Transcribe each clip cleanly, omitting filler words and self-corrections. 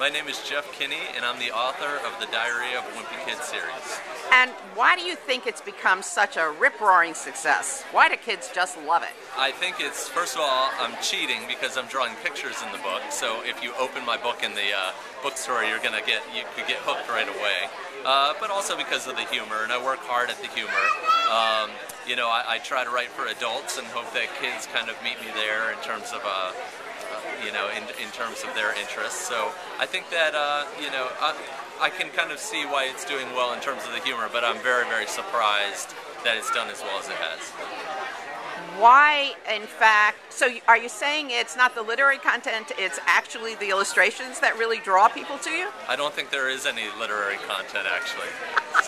My name is Jeff Kinney, and I'm the author of the Diary of a Wimpy Kid series. And why do you think it's become such a rip-roaring success? Why do kids just love it? I think it's, first of all, I'm cheating because I'm drawing pictures in the book. So if you open my book in the bookstore, you could get hooked right away. But also because of the humor, and I work hard at the humor. I try to write for adults and hope that kids kind of meet me there in terms of in terms of their interests. So I think that, I can kind of see why it's doing well in terms of the humor, but I'm very, very surprised that it's done as well as it has. Why, in fact, so are you saying it's not the literary content, it's actually the illustrations that really draw people to you? I don't think there is any literary content, actually.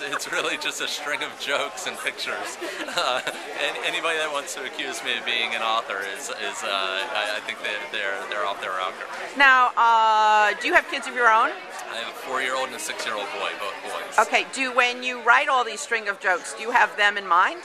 It's really just a string of jokes and pictures. And anybody that wants to accuse me of being an author I think they're off their rocker. Now, do you have kids of your own? I have a 4-year-old and a 6-year-old boy, both boys. Okay, when you write all these string of jokes, do you have them in mind?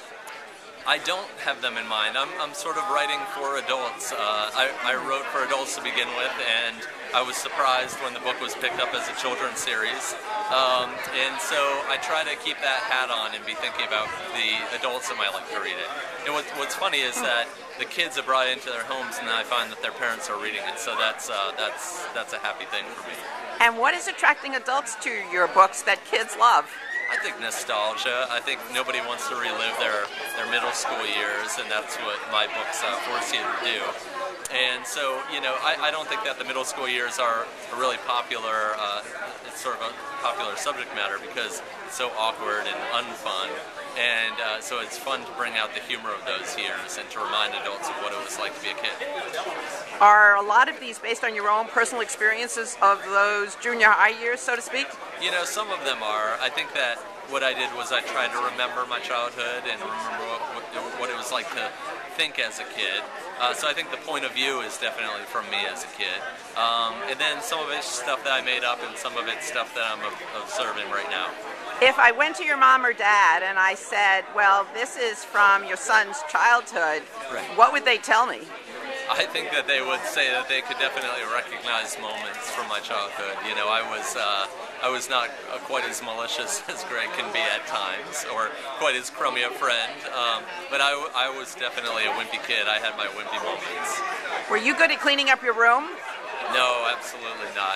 I don't have them in mind. I'm sort of writing for adults. I wrote for adults to begin with, and I was surprised when the book was picked up as a children's series. And so I try to keep that hat on and be thinking about the adults that might like to read it. And what's funny is that the kids are brought into their homes, and I find that their parents are reading it. So that's a happy thing for me. And what is attracting adults to your books that kids love? I think nostalgia. I think nobody wants to relive their middle school years, and that's what my books force you to do. And so, I don't think that the middle school years are a really popular, it's sort of a popular subject matter because it's so awkward and unfun. And so it's fun to bring out the humor of those years and to remind adults of what it was like to be a kid. Are a lot of these based on your own personal experiences of those junior high years, so to speak? Some of them are. I think that what I did was I tried to remember my childhood and remember what it was like to think as a kid. So I think the point of view is definitely from me as a kid. And then some of it's stuff that I made up and some of it's stuff that I'm observing right now. If I went to your mom or dad and I said, well, this is from your son's childhood, right, what would they tell me? I think that they would say that they could definitely recognize moments from my childhood. I was not quite as malicious as Greg can be at times, or quite as crummy a friend, but I was definitely a wimpy kid. I had my wimpy moments. Were you good at cleaning up your room? No, absolutely not.